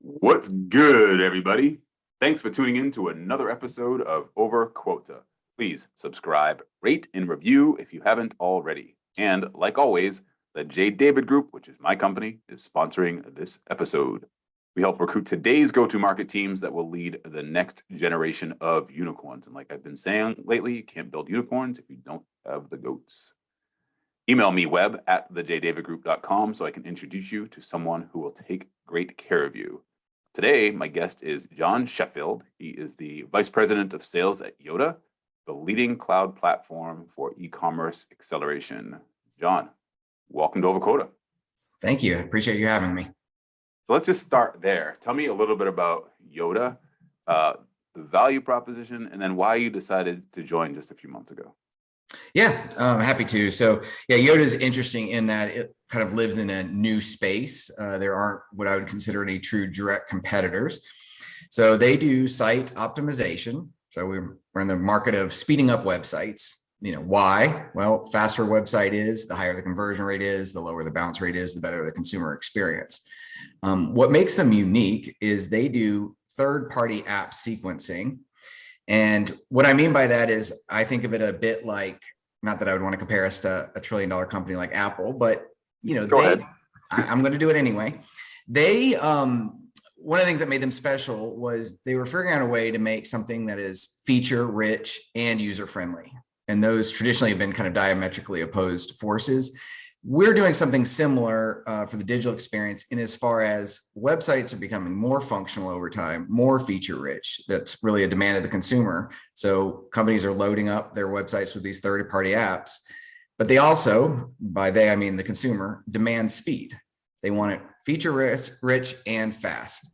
What's good, everybody? Thanks for tuning in to another episode of Over Quota. Please subscribe, rate, and review if you haven't already. And like always, the J. David Group, which is my company, is sponsoring this episode. We help recruit today's go-to-market teams that will lead the next generation of unicorns. And like I've been saying lately, you can't build unicorns if you don't have the goats. Email me, web@thejdavidgroup.com, so I can introduce you to someone who will take great care of you. Today, my guest is John Sheffield. He is the Vice President of Sales at Yoda, the leading cloud platform for e-commerce acceleration. John, welcome to Over Quota. Thank you. I appreciate you having me. So let's just start there. Tell me a little bit about Yoda, the value proposition, and then why you decided to join just a few months ago. Yeah, I'm happy to. So yeah, Yoda is interesting in that it kind of lives in a new space. There aren't what I would consider any true direct competitors. So they do site optimization. So we're in the market of speeding up websites. Why? Well, faster a website is, the higher the conversion rate is, the lower the bounce rate is, the better the consumer experience. What makes them unique is they do third-party app sequencing. And what I mean by that is I think of it a bit like, not that I would want to compare us to a $1 trillion company like Apple, but Go ahead. I'm going to do it anyway. They, one of the things that made them special was they were figuring out a way to make something that is feature rich and user friendly. And those traditionally have been kind of diametrically opposed forces. We're doing something similar for the digital experience in as far as websites are becoming more functional over time, more feature rich. That's really a demand of the consumer. So companies are loading up their websites with these third-party apps, but they also, by they, I mean the consumer, demand speed. They want it feature rich and fast.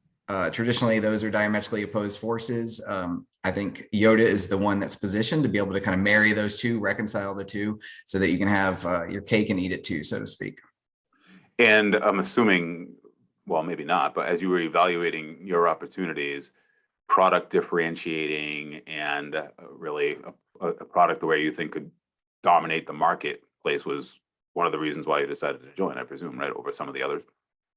Traditionally, those are diametrically opposed forces. I think Yoda is the one that's positioned to be able to kind of marry those two, reconcile the two, so that you can have your cake and eat it too, so to speak. And I'm assuming, well, maybe not, but as you were evaluating your opportunities, product differentiating and really a product where you think could dominate the marketplace was one of the reasons why you decided to join, I presume, right, over some of the others.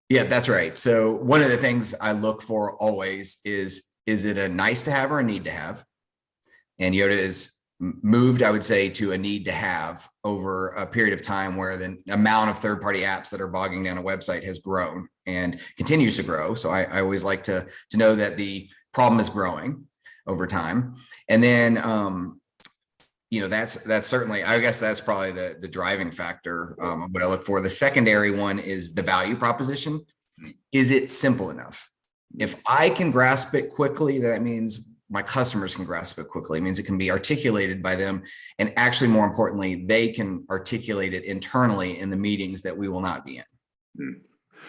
Yeah, that's right. So one of the things I look for always is it a nice to have or a need to have? And Yoda is moved, I would say, to a need to have over a period of time where the amount of third-party apps that are bogging down a website has grown and continues to grow. So I always like to know that the problem is growing over time. And then, that's certainly, I guess that's probably the driving factor, what I look for. The secondary one is the value proposition. Is it simple enough? If I can grasp it quickly, that means my customers can grasp it quickly. It means it can be articulated by them. And actually, more importantly, they can articulate it internally in the meetings that we will not be in.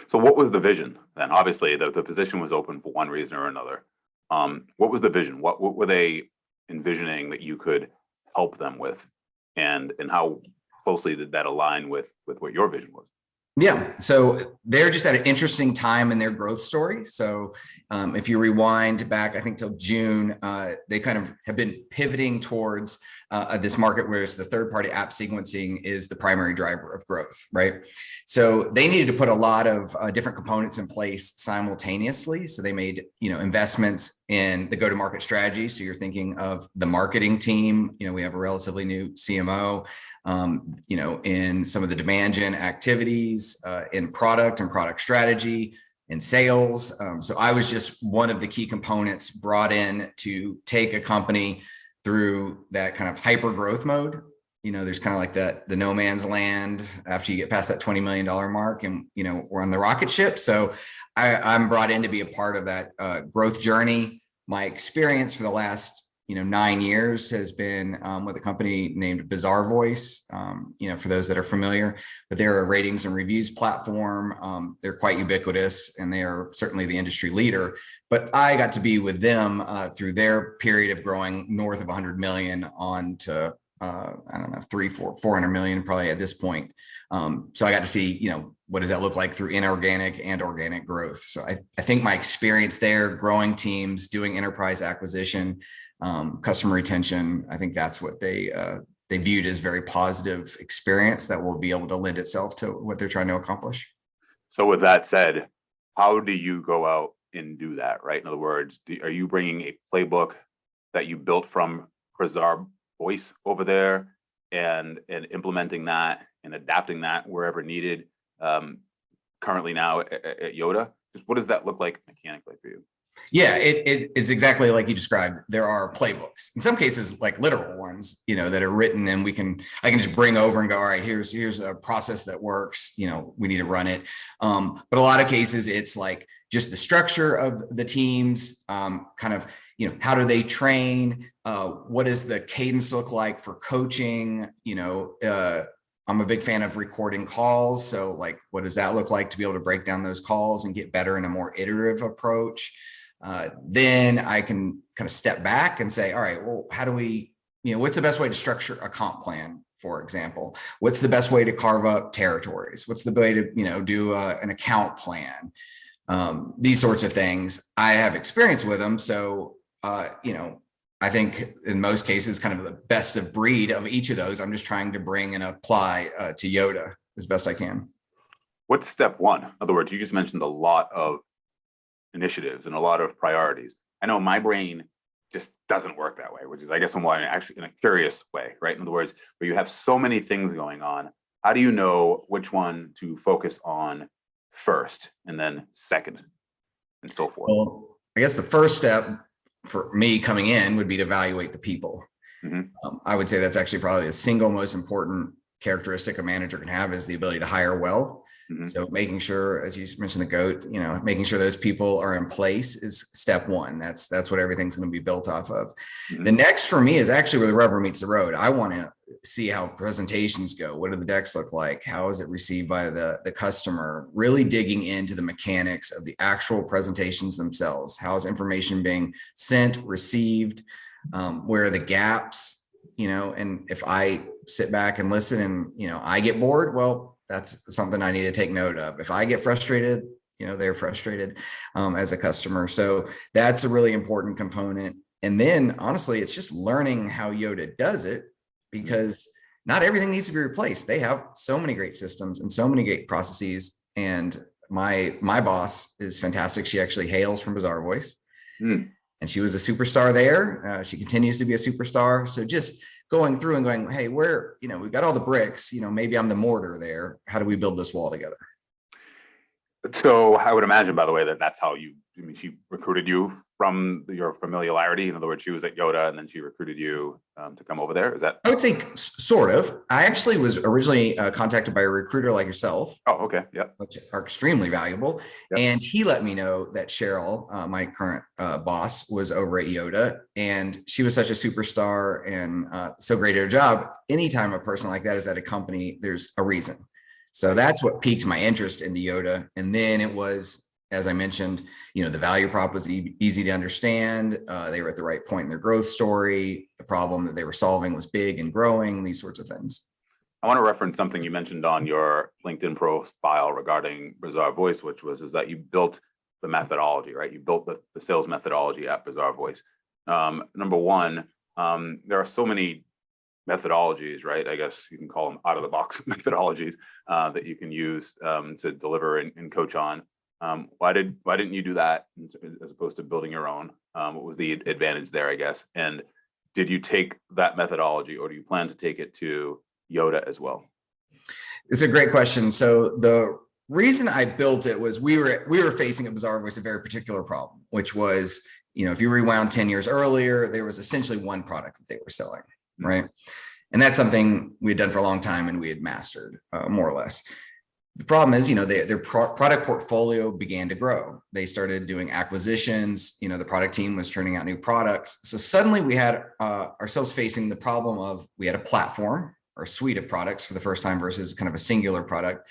So what was the vision then? Obviously, the position was open for one reason or another. What was the vision? What were they envisioning that you could help them with? And how closely did that align with what your vision was? Yeah, so they're just at an interesting time in their growth story. So if you rewind back, I think till June, they kind of have been pivoting towards this market where the third-party app sequencing is the primary driver of growth, right? So they needed to put a lot of different components in place simultaneously. So they made, investments in the go-to-market strategy. So you're thinking of the marketing team. We have a relatively new CMO. In some of the demand gen activities, in product and product strategy, in sales. So I was just one of the key components brought in to take a company through that kind of hyper growth mode. There's kind of like the no man's land after you get past that $20 million mark, and we're on the rocket ship. So I'm brought in to be a part of that growth journey. My experience for the last 9 years has been with a company named Bizarre Voice, for those that are familiar, but they're a ratings and reviews platform. They're quite ubiquitous and they are certainly the industry leader, but I got to be with them through their period of growing north of 100 million on to, I don't know, 400 million probably at this point. So I got to see, what does that look like through inorganic and organic growth? So I think my experience there, growing teams, doing enterprise acquisition, customer retention, I think that's what they viewed as very positive experience that will be able to lend itself to what they're trying to accomplish. So with that said, how do you go out and do that, right? In other words, are you bringing a playbook that you built from Preserve Voice over there and implementing that and adapting that wherever needed currently now at Yoda? Just what does that look like mechanically for you? Yeah, it's exactly like you described. There are playbooks, in some cases, like literal ones, that are written, and I can just bring over and go, all right, here's a process that works. We need to run it. But a lot of cases, it's like just the structure of the teams, kind of, how do they train? What does the cadence look like for coaching? I'm a big fan of recording calls. So like, what does that look like to be able to break down those calls and get better in a more iterative approach? Then I can kind of step back and say, all right, well, how do we, what's the best way to structure a comp plan, for example? What's the best way to carve up territories? What's the way to, do an account plan? These sorts of things. I have experience with them. So, I think in most cases, kind of the best of breed of each of those, I'm just trying to bring and apply to Yoda as best I can. What's step one? In other words, you just mentioned a lot of initiatives and a lot of priorities. I know my brain just doesn't work that way, which is, I guess, I'm actually in a curious way, right? In other words, where you have so many things going on, how do you know which one to focus on first and then second and so forth? Well, I guess the first step for me coming in would be to evaluate the people. I would say that's actually probably the single most important characteristic a manager can have, is the ability to hire well. So making sure, as you mentioned, the GOAT, making sure those people are in place is step one. That's what everything's going to be built off of. The next for me is actually where the rubber meets the road. I want to see how presentations go. What do the decks look like? How is it received by the customer? Really digging into the mechanics of the actual presentations themselves. How is information being sent, received? Where are the gaps? And if I sit back and listen and, I get bored, well, that's something I need to take note of. If I get frustrated, they're frustrated as a customer. So that's a really important component. And then honestly, it's just learning how Yoda does it, because not everything needs to be replaced. They have so many great systems and so many great processes. And my boss is fantastic. She actually hails from Bizarre Voice. And she was a superstar there. She continues to be a superstar. So just going through and going, hey, we've got all the bricks, maybe I'm the mortar there. How do we build this wall together? So I would imagine, by the way, that's how she recruited you from your familiarity. In other words, she was at Yoda and then she recruited you to come over there. Is that? I would say sort of. I actually was originally contacted by a recruiter like yourself. Oh, okay. Yeah. Which are extremely valuable. Yep. And he let me know that Cheryl, my current boss, was over at Yoda, and she was such a superstar and so great at her job. Anytime a person like that is at a company, there's a reason. So that's what piqued my interest in the Yoda. And then it was, as I mentioned, the value prop was easy to understand. They were at the right point in their growth story. The problem that they were solving was big and growing, these sorts of things. I want to reference something you mentioned on your LinkedIn profile regarding Bizarre Voice, which is that you built the methodology, right? You built the sales methodology at Bizarre Voice. Number one, there are so many methodologies, right? I guess you can call them out of the box methodologies that you can use to deliver and coach on. Why didn't you do that as opposed to building your own? What was the advantage there, I guess? And did you take that methodology, or do you plan to take it to Yoda as well? It's a great question. So the reason I built it was we were facing at Bizarre Voice a very particular problem, which was, if you rewound 10 years earlier, there was essentially one product that they were selling, right? And that's something we had done for a long time and we had mastered, more or less. The problem is, their product portfolio began to grow. They started doing acquisitions. The product team was turning out new products. So suddenly we had ourselves facing the problem of, we had a platform or a suite of products for the first time versus kind of a singular product.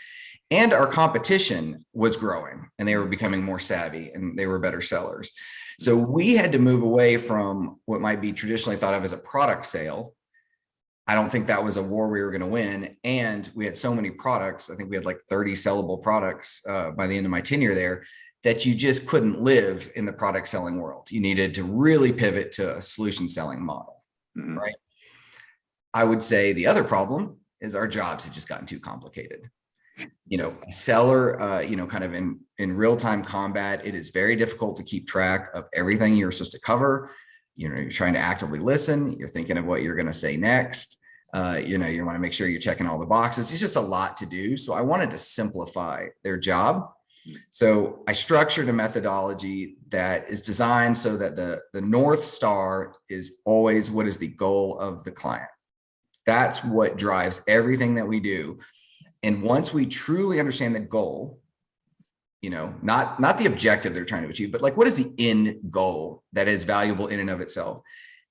And our competition was growing and they were becoming more savvy and they were better sellers. So we had to move away from what might be traditionally thought of as a product sale. I don't think that was a war we were going to win. And we had so many products. I think we had like 30 sellable products by the end of my tenure there, that you just couldn't live in the product selling world. You needed to really pivot to a solution selling model, right? I would say the other problem is our jobs had just gotten too complicated. A seller, kind of in real-time combat, it is very difficult to keep track of everything you're supposed to cover. You're trying to actively listen. You're thinking of what you're going to say next. You want to make sure you're checking all the boxes. It's just a lot to do. So I wanted to simplify their job. So I structured a methodology that is designed so that the North Star is always what is the goal of the client. That's what drives everything that we do. And once we truly understand the goal, not the objective they're trying to achieve, but like, what is the end goal that is valuable in and of itself?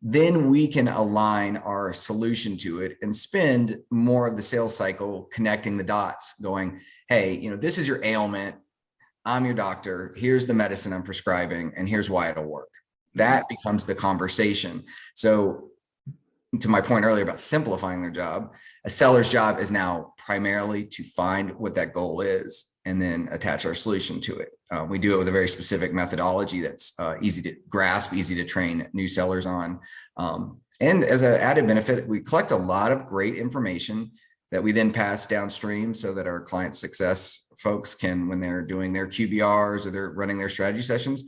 Then we can align our solution to it and spend more of the sales cycle connecting the dots, going, hey, this is your ailment. I'm your doctor. Here's the medicine I'm prescribing, and here's why it'll work. That becomes the conversation. So to my point earlier about simplifying their job, a seller's job is now primarily to find what that goal is and then attach our solution to it. We do it with a very specific methodology that's easy to grasp, easy to train new sellers on. And as an added benefit, we collect a lot of great information that we then pass downstream so that our client success folks can, when they're doing their QBRs or they're running their strategy sessions,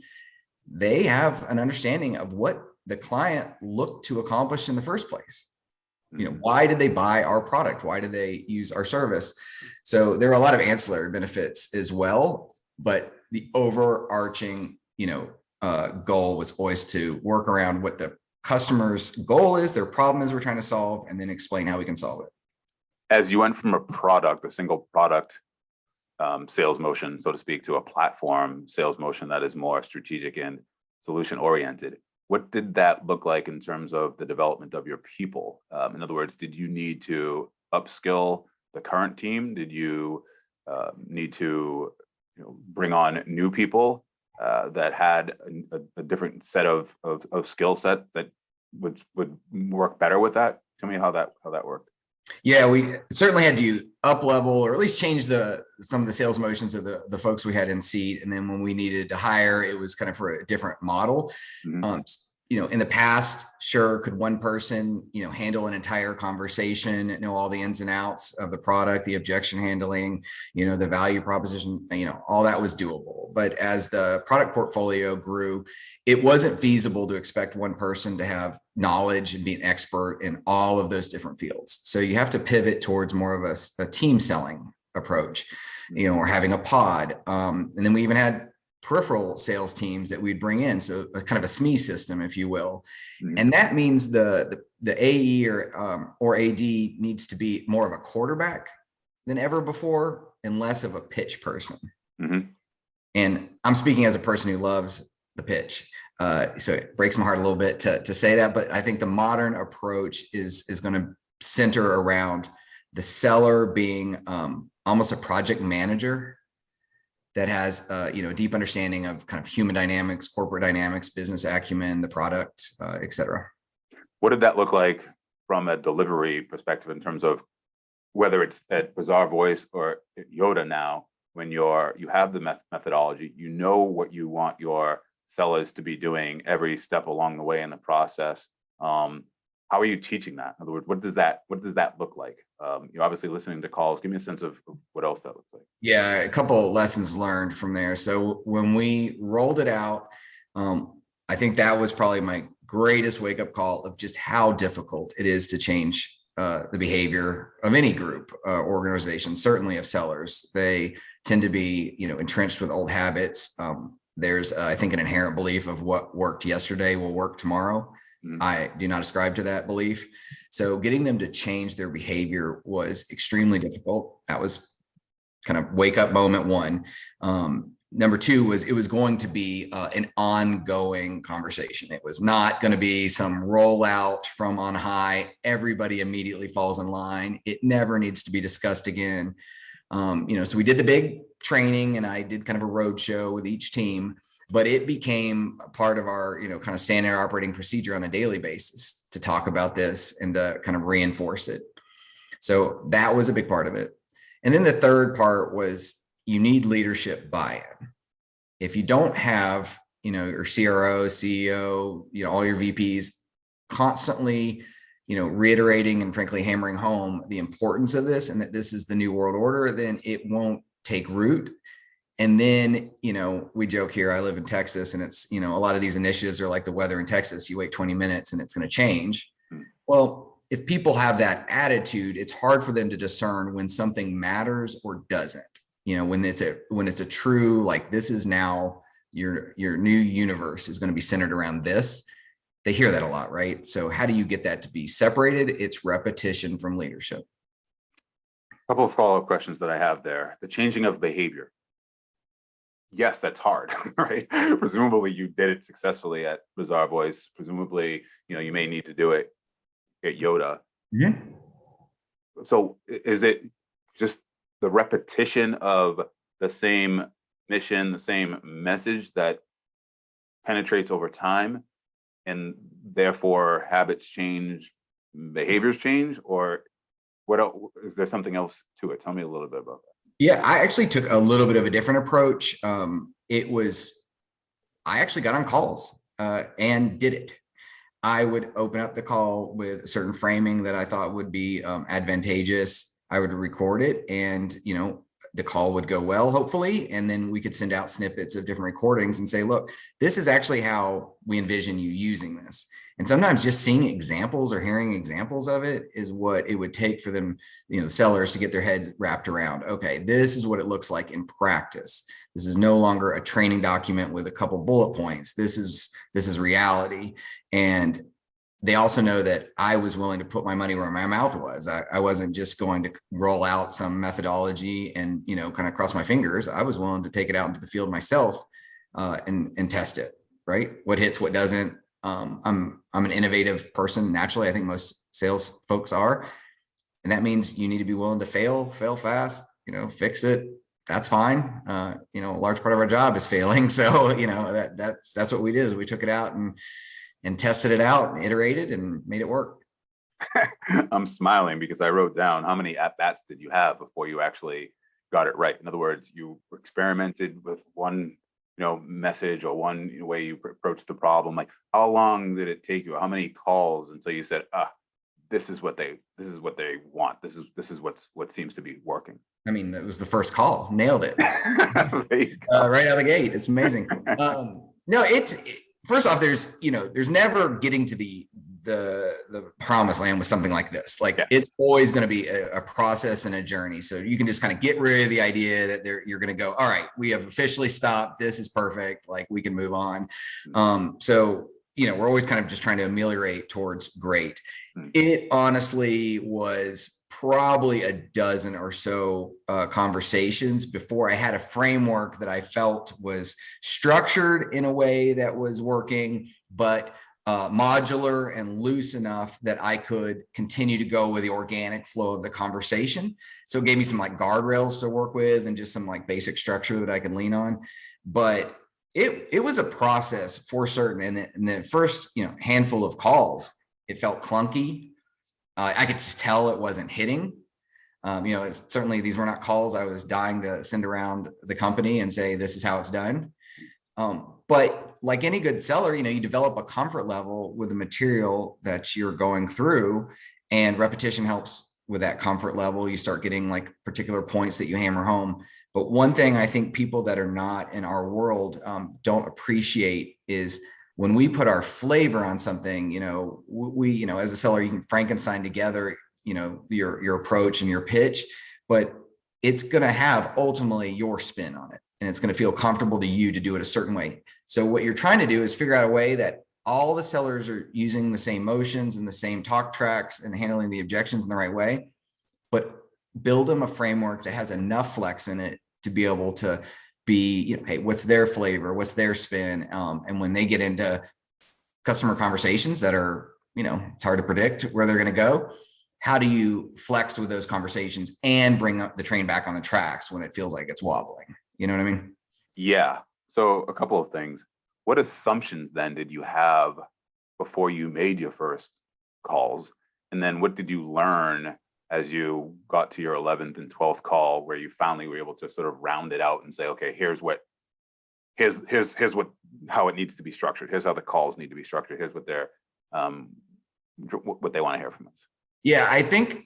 they have an understanding of what the client looked to accomplish in the first place. Why did they buy our product? Why did they use our service? So there are a lot of ancillary benefits as well, but the overarching, goal was always to work around what the customer's goal is, their problem is we're trying to solve, and then explain how we can solve it. As you went from a single product sales motion, so to speak, to a platform sales motion that is more strategic and solution oriented, what did that look like in terms of the development of your people? In other words, did you need to upskill the current team? Did you need to bring on new people that had a different set of skill set that would work better with that? Tell me how that worked. Yeah, we certainly had to up level or at least change some of the sales motions of the folks we had in seat. And then when we needed to hire, it was kind of for a different model. Mm-hmm. In the past, sure, could one person, handle an entire conversation, know all the ins and outs of the product, the objection handling, the value proposition, all that was doable. But as the product portfolio grew, it wasn't feasible to expect one person to have knowledge and be an expert in all of those different fields. So you have to pivot towards more of a team selling approach, or having a pod. And then we even had peripheral sales teams that we'd bring in. So a kind of a SME system, if you will. Mm-hmm. And that means the AE or AD needs to be more of a quarterback than ever before and less of a pitch person. Mm-hmm. And I'm speaking as a person who loves the pitch. So it breaks my heart a little bit to say that, but I think the modern approach is going to center around the seller being almost a project manager that has a deep understanding of kind of human dynamics, corporate dynamics, business acumen, the product, et cetera. What did that look like from a delivery perspective in terms of whether it's at Bazaar Voice or Yoda now, when you have the methodology, what you want your sellers to be doing every step along the way in the process. How are you teaching that? In other words, what does that look like? You're obviously listening to calls. Give me a sense of what else that looks like. Yeah, a couple of lessons learned from there. So when we rolled it out, I think that was probably my greatest wake up call of just how difficult it is to change the behavior of any group, organization, certainly of sellers. They tend to be, entrenched with old habits. There's, I think, an inherent belief of what worked yesterday will work tomorrow. I do not ascribe to that belief. So getting them to change their behavior was extremely difficult. That was kind of wake up moment one. Number two was it was going to be an ongoing conversation. It was not going to be some rollout from on high. Everybody immediately falls in line. It never needs to be discussed again. So we did the big training and I did kind of a road show with each team. But it became a part of our, kind of standard operating procedure on a daily basis to talk about this and to kind of reinforce it. So that was a big part of it. And then the third part was you need leadership buy-in. If you don't have, your CRO, CEO, all your VPs constantly, reiterating and frankly hammering home the importance of this and that this is the new world order, then it won't take root. And then, we joke here, I live in Texas, and it's, a lot of these initiatives are like the weather in Texas. You wait 20 minutes and it's going to change. Well, if people have that attitude, it's hard for them to discern when something matters or doesn't. When it's a true, like, this is now your new universe is going to be centered around this. They hear that a lot, right? So how do you get that to be separated? It's repetition from leadership. A couple of follow-up questions that I have there. The changing of behavior. Yes, that's hard, right? Presumably you did it successfully at Bizarre Voice. Presumably, you may need to do it at Yoda. Mm-hmm. So is it just the repetition of the same mission, the same message that penetrates over time, and therefore habits change, behaviors change, or what else? Is there something else to it? Tell me a little bit about that. Yeah, I actually took a little bit of a different approach. I actually got on calls and did it. I would open up the call with a certain framing that I thought would be advantageous. I would record it, and the call would go well, hopefully, and then we could send out snippets of different recordings and say, look, this is actually how we envision you using this. And sometimes just seeing examples or hearing examples of it is what it would take for them, sellers, to get their heads wrapped around. Okay, this is what it looks like in practice. This is no longer a training document with a couple bullet points. This is reality. And they also know that I was willing to put my money where my mouth was. I wasn't just going to roll out some methodology and, kind of cross my fingers. I was willing to take it out into the field myself and test it, right? What hits, what doesn't. I'm an innovative person. Naturally, I think most sales folks are. And that means you need to be willing to fail fast, fix it. That's fine. A large part of our job is failing. So, that's what we did, is we took it out and tested it out and iterated and made it work. I'm smiling because I wrote down, how many at-bats did you have before you actually got it right? In other words, you experimented with one message or one way you approach the problem. Like, how long did it take you? How many calls until you said, this is what they want. This is what seems to be working. I mean, that was the first call. Nailed it. Right out of the gate. It's amazing. No, first off, there's never getting to the promised land with something like this. Like, It's always going to be a process and a journey. So you can just kind of get rid of the idea that you're going to go, all right, we have officially stopped. This is perfect. Like, we can move on. So, we're always kind of just trying to ameliorate towards great. It honestly was probably a dozen or so conversations before I had a framework that I felt was structured in a way that was working, but modular and loose enough that I could continue to go with the organic flow of the conversation. So it gave me some like guardrails to work with and just some like basic structure that I could lean on. But it was a process for certain. And the first handful of calls, it felt clunky. I could just tell it wasn't hitting. Certainly these were not calls I was dying to send around the company and say, this is how it's done. But like any good seller, you develop a comfort level with the material that you're going through, and repetition helps with that comfort level. You start getting like particular points that you hammer home. But one thing I think people that are not in our world don't appreciate is when we put our flavor on something, we, as a seller, you can Frankenstein together, your approach and your pitch, but it's going to have ultimately your spin on it. And it's going to feel comfortable to you to do it a certain way. So what you're trying to do is figure out a way that all the sellers are using the same motions and the same talk tracks and handling the objections in the right way, but build them a framework that has enough flex in it to be able to be, hey, what's their flavor? What's their spin? And when they get into customer conversations that are, it's hard to predict where they're going to go. How do you flex with those conversations and bring up the train back on the tracks when it feels like it's wobbling? You know what I mean? Yeah. So a couple of things. What assumptions then did you have before you made your first calls? And then what did you learn as you got to your 11th and 12th call, where you finally were able to sort of round it out and say, okay, here's how it needs to be structured. Here's how the calls need to be structured. Here's what they're what they want to hear from us. Yeah, I think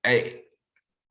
I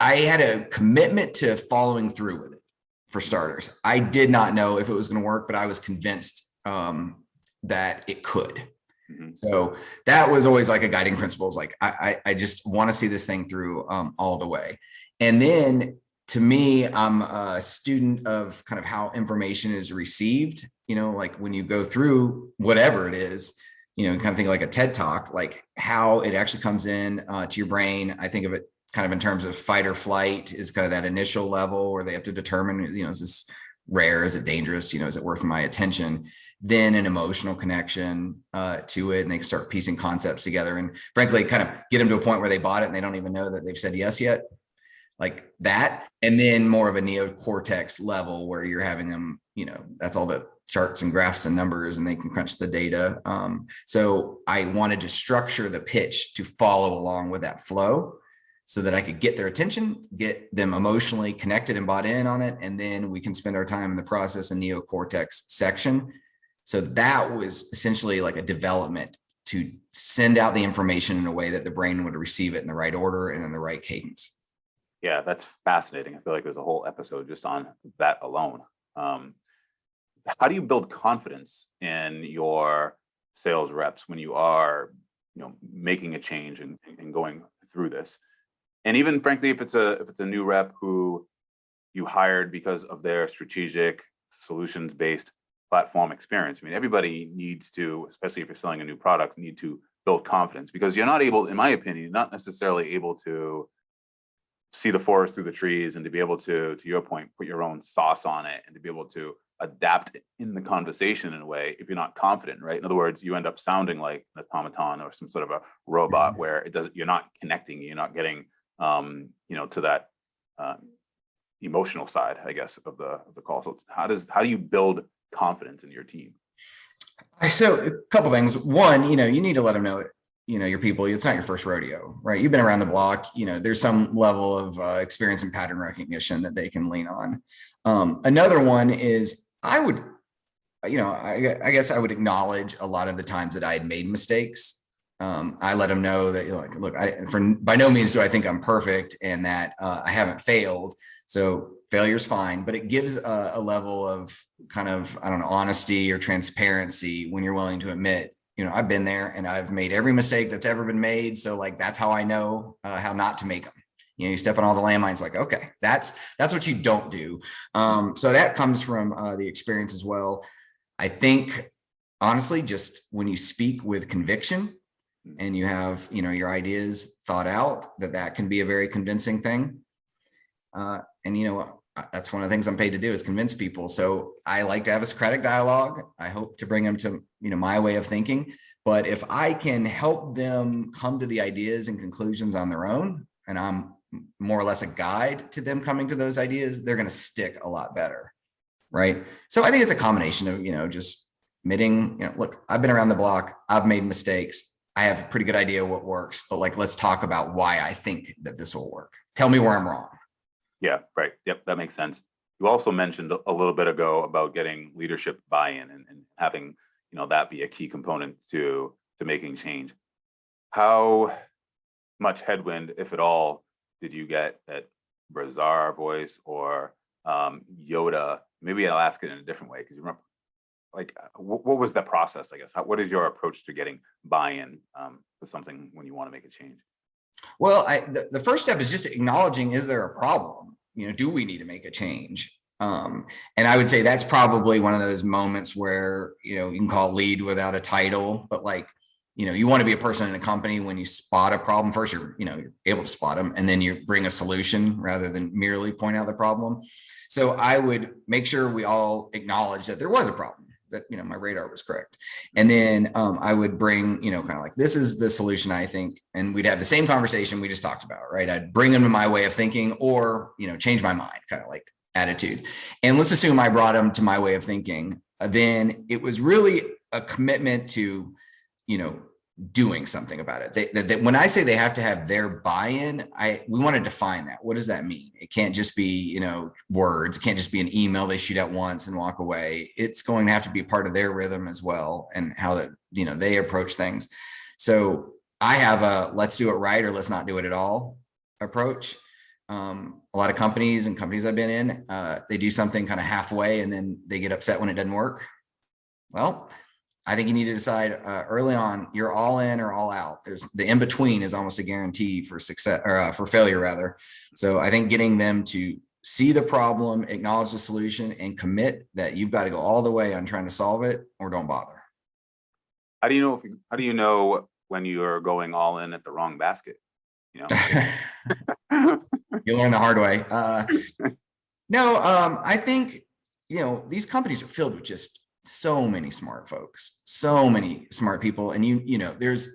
had a commitment to following through with it, for starters. I did not know if it was going to work, but I was convinced that it could. Mm-hmm. So that was always like a guiding principle. Is like, I just want to see this thing through all the way. And then to me, I'm a student of kind of how information is received, like when you go through whatever it is, kind of think like a TED talk, like how it actually comes in to your brain. I think of it kind of in terms of fight or flight is kind of that initial level where they have to determine, is this rare? Is it dangerous? Is it worth my attention? Then an emotional connection to it, and they start piecing concepts together, and frankly, kind of get them to a point where they bought it and they don't even know that they've said yes yet, like that. And then more of a neocortex level where you're having them, that's all the charts and graphs and numbers, and they can crunch the data. So I wanted to structure the pitch to follow along with that flow, so that I could get their attention, get them emotionally connected and bought in on it. And then we can spend our time in the process and neocortex section. So that was essentially like a development to send out the information in a way that the brain would receive it in the right order and in the right cadence. Yeah, that's fascinating. I feel like there's a whole episode just on that alone. How do you build confidence in your sales reps when you are, making a change and going through this? And even frankly, if it's a new rep who you hired because of their strategic solutions-based platform experience. I mean, everybody needs to, especially if you're selling a new product, need to build confidence, because you're not able, in my opinion, not necessarily able to see the forest through the trees and to be able to your point, put your own sauce on it and to be able to adapt in the conversation in a way if you're not confident, right? In other words, you end up sounding like an automaton or some sort of a robot where you're not connecting, you're not getting to that emotional side, I guess, of the call. So how do you build confidence in your team? So a couple things. One, you need to let them know, your people, it's not your first rodeo, right? You've been around the block, there's some level of experience and pattern recognition that they can lean on. Another one is I guess I would acknowledge a lot of the times that I had made mistakes. I let them know that, look, by no means do I think I'm perfect and that I haven't failed. So failure's fine, but it gives a level of kind of, honesty or transparency when you're willing to admit, I've been there and I've made every mistake that's ever been made. So like, that's how I know how not to make them. You step on all the landmines, like, okay, that's what you don't do. So that comes from the experience as well. I think, honestly, just when you speak with conviction and you have, your ideas thought out, that can be a very convincing thing. And that's one of the things I'm paid to do, is convince people. So I like to have a Socratic dialogue. I hope to bring them to, my way of thinking. But if I can help them come to the ideas and conclusions on their own, and I'm more or less a guide to them coming to those ideas, they're going to stick a lot better. Right. So I think it's a combination of, just admitting, look, I've been around the block. I've made mistakes. I have a pretty good idea what works, but like, let's talk about why I think that this will work. Tell me where I'm wrong. Yeah, right. Yep, that makes sense. You also mentioned a little bit ago about getting leadership buy-in and having, that be a key component to making change. How much headwind, if at all, did you get at Bazaar Voice or Yoda? Maybe I'll ask it in a different way, because you remember, like, what was the process, I guess? What is your approach to getting buy-in for something when you want to make a change? Well, the first step is just acknowledging, is there a problem? Do we need to make a change? And I would say that's probably one of those moments where, you can call it lead without a title, but like, you want to be a person in a company when you spot a problem. First, you're able to spot them, and then you bring a solution rather than merely point out the problem. So I would make sure we all acknowledge that there was a problem, that, my radar was correct. And then I would bring, kind of like, this is the solution, I think, and we'd have the same conversation we just talked about, right? I'd bring them to my way of thinking, or, change my mind, kind of like attitude. And let's assume I brought them to my way of thinking. Then it was really a commitment to, doing something about it. That when I say they have to have their buy-in, we want to define that. What does that mean? It can't just be, words. It can't just be an email they shoot out once and walk away. It's going to have to be part of their rhythm as well, and how that, they approach things. So I have a let's do it right or let's not do it at all approach. A lot of companies and companies I've been in, they do something kind of halfway and then they get upset when it doesn't work. Well, I think you need to decide early on, you're all in or all out. There's the in between is almost a guarantee for success or for failure rather. So I think getting them to see the problem, acknowledge the solution, and commit that you've got to go all the way on trying to solve it or don't bother. How do you know how do you know when you're going all in at the wrong basket? You know? You learn the hard way. No, I think, these companies are filled with just so many smart folks, so many smart people. And there's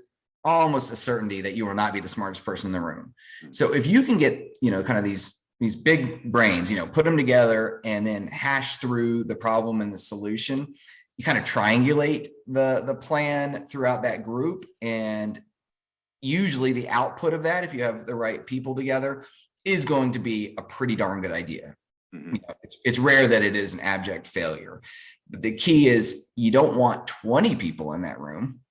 almost a certainty that you will not be the smartest person in the room. So if you can get, kind of these big brains, put them together and then hash through the problem and the solution, you kind of triangulate the plan throughout that group. And usually the output of that, if you have the right people together, is going to be a pretty darn good idea. Mm-hmm. It's rare that it is an abject failure. But the key is you don't want 20 people in that room.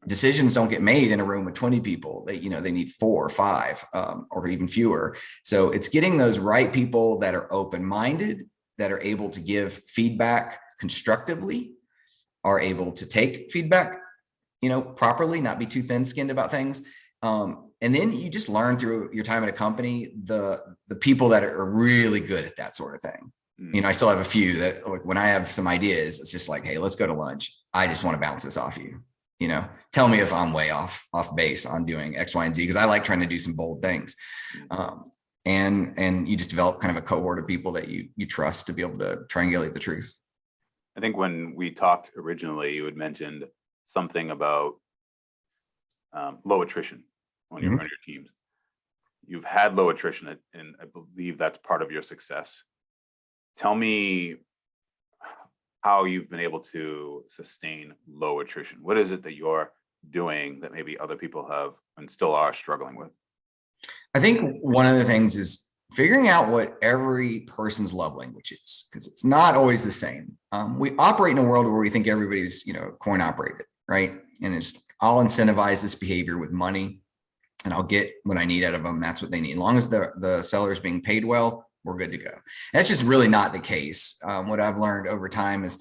Decisions don't get made in a room with 20 people. They need 4 or 5 or even fewer. So it's getting those right people that are open-minded, that are able to give feedback constructively, are able to take feedback, properly, not be too thin-skinned about things. And then you just learn through your time at a company, the people that are really good at that sort of thing. I still have a few that when I have some ideas, it's just like, hey, let's go to lunch. I just want to bounce this off you. Tell me if I'm way off base on doing X, Y, and Z, because I like trying to do some bold things. And you just develop kind of a cohort of people that you trust to be able to triangulate the truth. I think when we talked originally, you had mentioned something about low attrition on your teams. You've had low attrition, and I believe that's part of your success. Tell me how you've been able to sustain low attrition. What is it that you're doing that maybe other people have and still are struggling with? I think one of the things is figuring out what every person's love language is, because it's not always the same. We operate in a world where we think everybody's, coin operated, right? And I'll incentivize this behavior with money and I'll get what I need out of them. That's what they need. As long as the seller is being paid well, we're good to go. That's just really not the case. What I've learned over time is,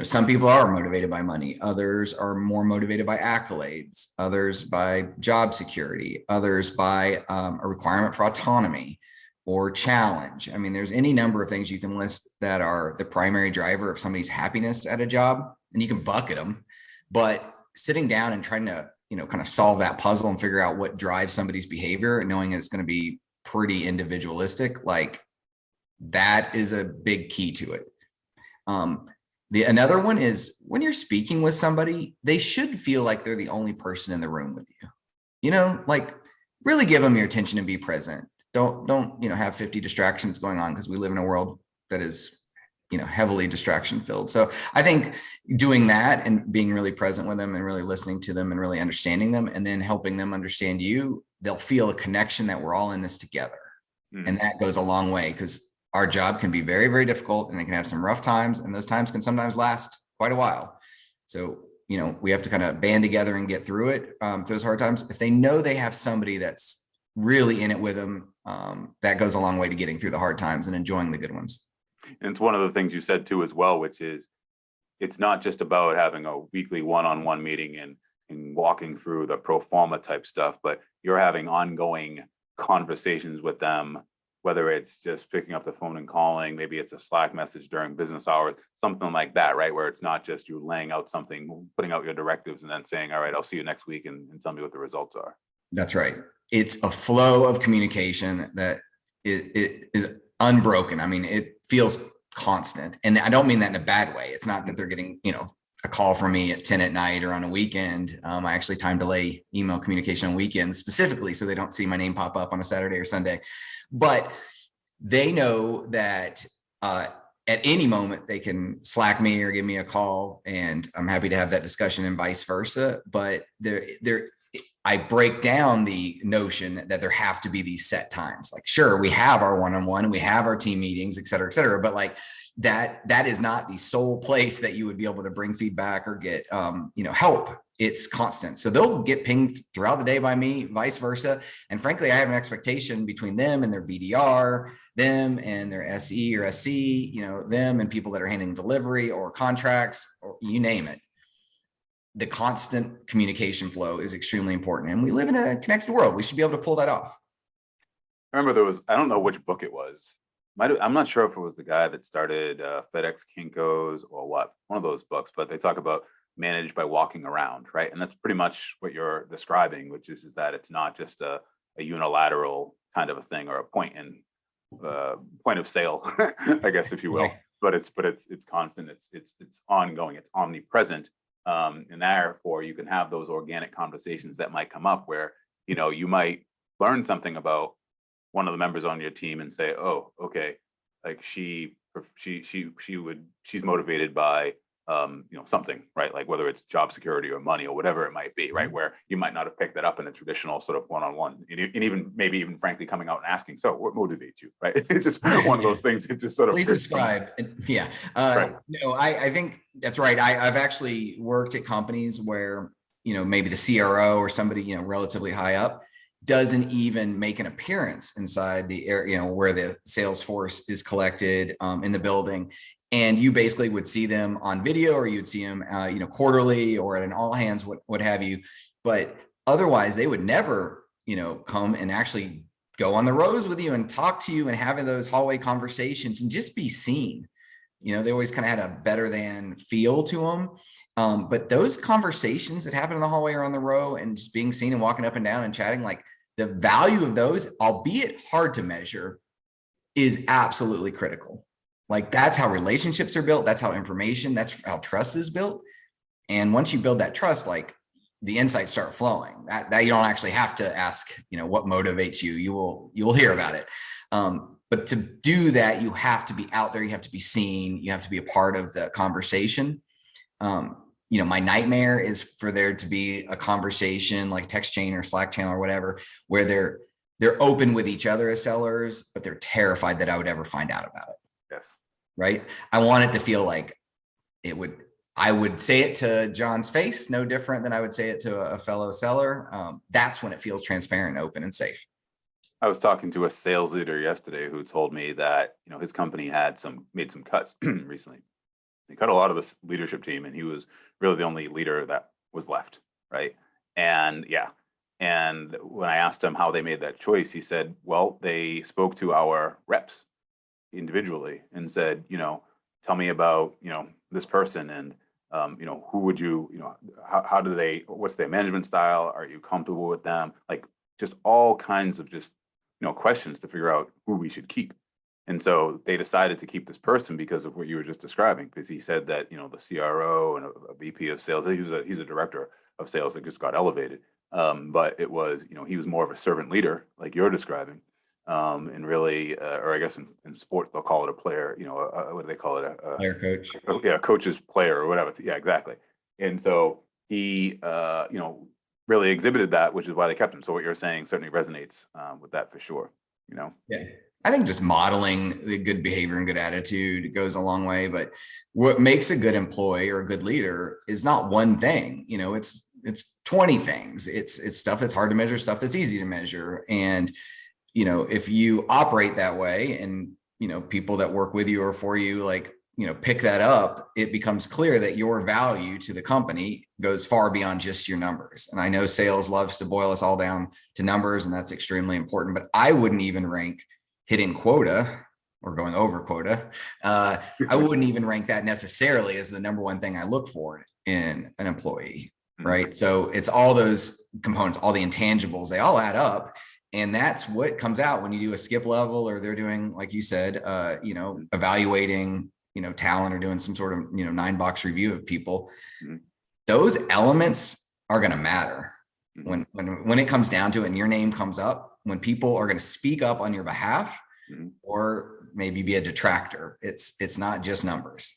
some people are motivated by money. Others are more motivated by accolades, others by job security, others by a requirement for autonomy or challenge. I mean, there's any number of things you can list that are the primary driver of somebody's happiness at a job, and you can bucket them. But sitting down and trying to, kind of solve that puzzle and figure out what drives somebody's behavior and knowing it's going to be pretty individualistic, like that is a big key to it. Another one is when you're speaking with somebody, they should feel like they're the only person in the room with you. Like really give them your attention and be present. Don't have 50 distractions going on, because we live in a world that is heavily distraction filled. So I think doing that and being really present with them and really listening to them and really understanding them and then helping them understand you, they'll feel a connection that we're all in this together. And that goes a long way, because our job can be very, very difficult and it can have some rough times, and those times can sometimes last quite a while. So, we have to kind of band together and get through it, through those hard times. If they know they have somebody that's really in it with them, that goes a long way to getting through the hard times and enjoying the good ones. And it's one of the things you said too as well, which is it's not just about having a weekly one-on-one meeting and walking through the pro forma type stuff, but you're having ongoing conversations with them, whether it's just picking up the phone and calling, maybe it's a Slack message during business hours, something like that, right? Where it's not just you laying out something, putting out your directives and then saying, all right, I'll see you next week and tell me what the results are. That's right. It's a flow of communication that it is unbroken. I mean, it feels constant. And I don't mean that in a bad way. It's not that they're getting, a call from me at 10 at night or on a weekend. I actually time delay email communication on weekends specifically so they don't see my name pop up on a Saturday or Sunday. But they know that at any moment they can Slack me or give me a call, and I'm happy to have that discussion and vice versa. But I break down the notion that there have to be these set times. Like, sure, we have our one-on-one and we have our team meetings, et cetera, but like that is not the sole place that you would be able to bring feedback or get help. It's constant. So they'll get pinged throughout the day by me, vice versa. And frankly, I have an expectation between them and their BDR, them and their SE or SC, them and people that are handling delivery or contracts, or you name it. The constant communication flow is extremely important. And we live in a connected world. We should be able to pull that off. I remember I don't know which book it was. I'm not sure if it was the guy that started FedEx Kinko's or what, one of those books, but they talk about managed by walking around, right? And that's pretty much what you're describing, which is that it's not just a unilateral kind of a thing or a point of sale, I guess, if you will. Right. But it's constant, it's ongoing, it's omnipresent. And therefore you can have those organic conversations that might come up where, you might learn something about one of the members on your team and say, oh, okay, like she's motivated by something, right? Like whether it's job security or money or whatever it might be, right? Where you might not have picked that up in a traditional sort of one-on-one, and even maybe frankly coming out and asking, so what motivates you, right? It's just one of those things. It just sort of please describe. Yeah. Right. No, I think that's right. I've actually worked at companies where, maybe the CRO or somebody, relatively high up doesn't even make an appearance inside the area, where the sales force is collected in the building. And you basically would see them on video, or you'd see them, quarterly or at an all hands, what have you. But otherwise, they would never, come and actually go on the roads with you and talk to you and having those hallway conversations and just be seen. They always kind of had a better than feel to them. But those conversations that happen in the hallway or on the row and just being seen and walking up and down and chatting, like the value of those, albeit hard to measure, is absolutely critical. Like that's how relationships are built. That's how that's how trust is built. And once you build that trust, like the insights start flowing, that you don't actually have to ask, what motivates you. You will hear about it. But to do that, you have to be out there. You have to be seen. You have to be a part of the conversation. My nightmare is for there to be a conversation like text chain or Slack channel or whatever, where they're open with each other as sellers, but they're terrified that I would ever find out about it. Yes. Right. I want it to feel like I would say it to John's face, no different than I would say it to a fellow seller. That's when it feels transparent, open, and safe. I was talking to a sales leader yesterday who told me that, his company had made some cuts recently. They cut a lot of the leadership team, and he was really the only leader that was left. Right. And and when I asked him how they made that choice, he said, well, they spoke to our reps individually and said, tell me about, this person, and, who would you, how do they, what's their management style? Are you comfortable with them? Like just all kinds of just, questions to figure out who we should keep. And so they decided to keep this person because of what you were just describing, because he said that, the CRO and a VP of sales, he's a director of sales that just got elevated. But it was, he was more of a servant leader like you're describing. And really, or I guess in sports, they'll call it a player, what do they call it? A player coach. Yeah, coach's player or whatever. Yeah, exactly. And so he, really exhibited that, which is why they kept him. So what you're saying certainly resonates with that for sure, Yeah. I think just modeling the good behavior and good attitude goes a long way. But what makes a good employee or a good leader is not one thing. It's 20 things. It's stuff that's hard to measure, stuff that's easy to measure. And if you operate that way and, people that work with you or for you, like, pick that up, it becomes clear that your value to the company goes far beyond just your numbers. And I know sales loves to boil us all down to numbers, and that's extremely important, but I wouldn't even rank hitting quota or going over quota. I wouldn't even rank that necessarily as the number one thing I look for in an employee, right? So it's all those components, all the intangibles, they all add up. And that's what comes out when you do a skip level, or they're doing, like you said, evaluating, talent, or doing some sort of, 9-box review of people. Mm-hmm. Those elements are going to matter when it comes down to it and your name comes up, when people are going to speak up on your behalf, or maybe be a detractor. It's not just numbers.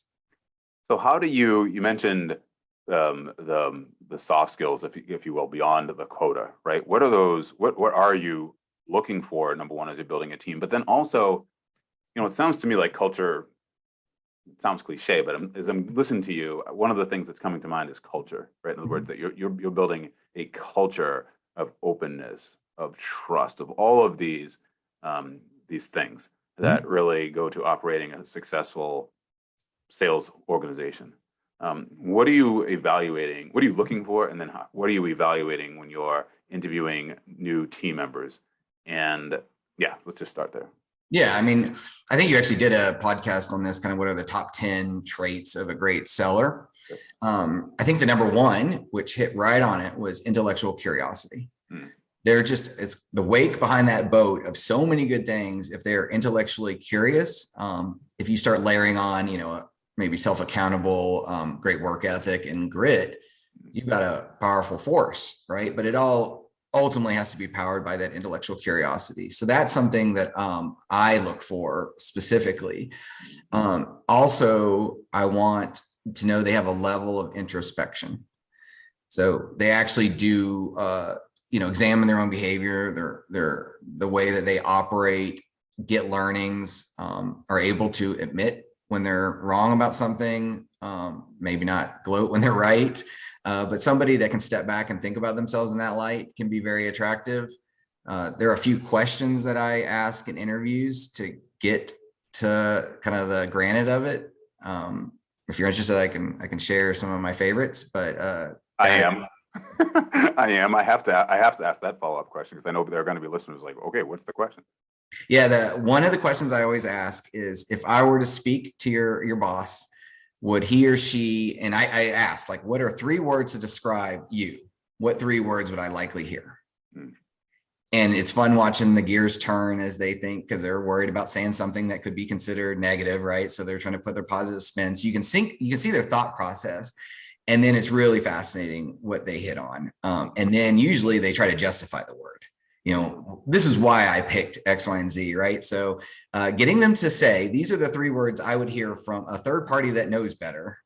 So how do you mentioned the soft skills, if you will, beyond the quota, right? What are those? What are you looking for? Number one, as you're building a team, but then also, it sounds to me like culture it sounds cliche, but as I'm listening to you, one of the things that's coming to mind is culture, right? In other words, that you're building a culture of openness, of trust, of all of these things that really go to operating a successful sales organization. What are you evaluating? What are you looking for? And then what are you evaluating when you're interviewing new team members? And yeah, let's just start there. Yeah, I mean, I think you actually did a podcast on this, kind of what are the top 10 traits of a great seller. I think the number one, which hit right on it, was intellectual curiosity. It's the wake behind that boat of so many good things. If they're intellectually curious, if you start layering on, maybe self-accountable, great work ethic and grit, you've got a powerful force, right? But it all ultimately has to be powered by that intellectual curiosity. So that's something that I look for specifically. Also, I want to know they have a level of introspection. So they actually do, examine their own behavior, the way that they operate, get learnings, are able to admit when they're wrong about something, maybe not gloat when they're right. But somebody that can step back and think about themselves in that light can be very attractive. There are a few questions that I ask in interviews to get to kind of the granite of it. If you're interested, I can share some of my favorites. But I am. I am. I have to ask that follow-up question because I know there are going to be listeners like, okay, what's the question? Yeah, one of the questions I always ask is, if I were to speak to your boss, would he or she, and I asked, like, what are 3 words to describe you? What 3 words would I likely hear? And it's fun watching the gears turn as they think, because they're worried about saying something that could be considered negative, right? So they're trying to put their positive spin. So you can see their thought process. And then it's really fascinating what they hit on. And then usually they try to justify the word. This is why I picked X, Y, and Z, right? So getting them to say, these are the 3 words I would hear from a third party that knows better.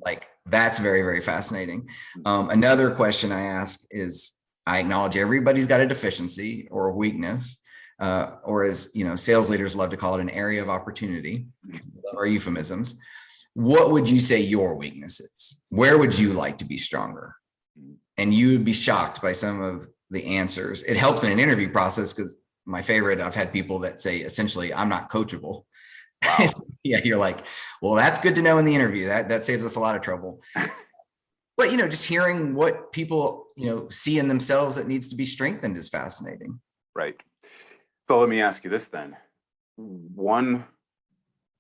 Like, that's very, very fascinating. Another question I ask is, I acknowledge everybody's got a deficiency or a weakness, or as sales leaders love to call it, an area of opportunity, or euphemisms. What would you say your weakness is? Where would you like to be stronger? And you would be shocked by some of the answers. It helps in an interview process, because my favorite, I've had people that say, essentially, I'm not coachable. Wow. Yeah, you're like, well, that's good to know in the interview. That saves us a lot of trouble. But just hearing what people see in themselves that needs to be strengthened is fascinating. Right. So let me ask you this then. One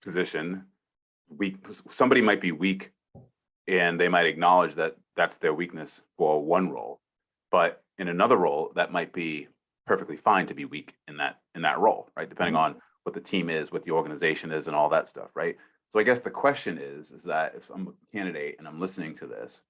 position, somebody might be weak, and they might acknowledge that that's their weakness for one role, but in another role, that might be perfectly fine to be weak in that role, right? Depending on what the team is, what the organization is, and all that stuff, right? So I guess the question is that if I'm a candidate and I'm listening to this,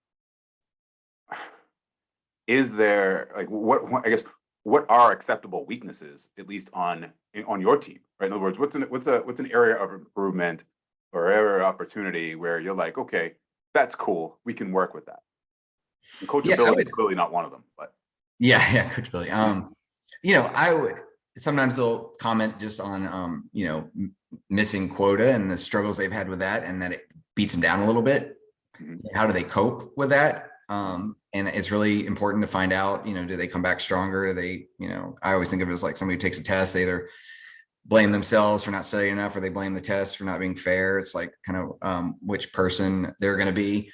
is there, like, what are acceptable weaknesses, at least on your team, right? In other words, what's an area of improvement or area of opportunity where you're like, okay, that's cool, we can work with that. And coachability is clearly not one of them, but yeah, coachability. I would sometimes they'll comment just on missing quota and the struggles they've had with that, and that it beats them down a little bit. How do they cope with that? And it's really important to find out, do they come back stronger? Do they, I always think of it as like somebody who takes a test, they either blame themselves for not studying enough, or they blame the test for not being fair. It's like kind of which person they're going to be.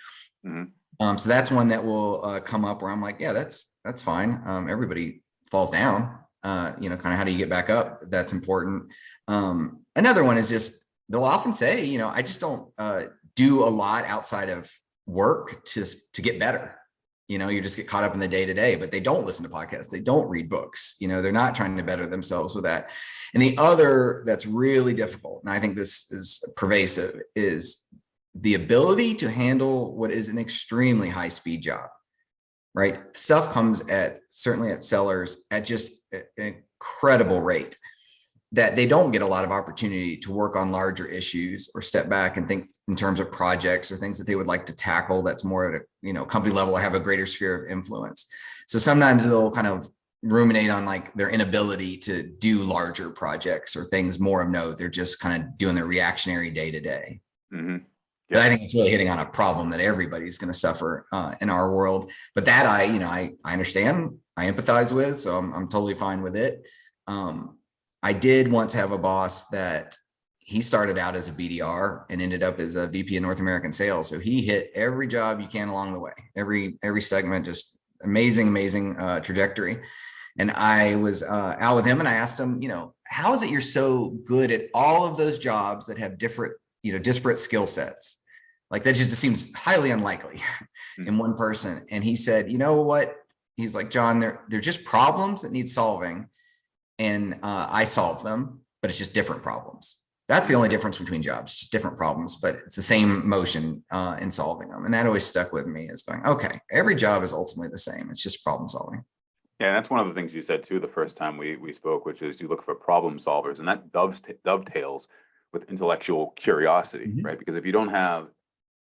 So that's one that will come up where I'm like, yeah, that's fine. Everybody falls down, kind of how do you get back up? That's important. Another one is just, they'll often say, I just don't do a lot outside of work to get better. You just get caught up in the day to day, but they don't listen to podcasts. They don't read books. They're not trying to better themselves with that. And the other that's really difficult, and I think this is pervasive, is the ability to handle what is an extremely high speed job, right? Stuff comes certainly at sellers at just an incredible rate, that they don't get a lot of opportunity to work on larger issues or step back and think in terms of projects or things that they would like to tackle that's more at a company level or have a greater sphere of influence. So sometimes they'll kind of ruminate on like their inability to do larger projects or things more of note. They're just kind of doing their reactionary day to day. Mm-hmm. But I Yeah. think it's really hitting on a problem that everybody's going to suffer in our world. But that I understand, I empathize with, so I'm totally fine with it. I did once have a boss that he started out as a BDR and ended up as a VP of North American sales. So he hit every job you can along the way, every segment, just amazing trajectory. And I was out with him and I asked him, how is it you're so good at all of those jobs that have different, disparate skill sets? Like that just seems highly unlikely in one person. And he said, you know what? He's like, John, they're just problems that need solving. And I solve them, but it's just different problems. That's the only difference between jobs, just different problems, but it's the same motion in solving them. And that always stuck with me as going, okay, every job is ultimately the same. It's just problem solving. Yeah, and that's one of the things you said too the first time we spoke, which is you look for problem solvers, and that dovetails with intellectual curiosity, Mhm. right? Because if you don't have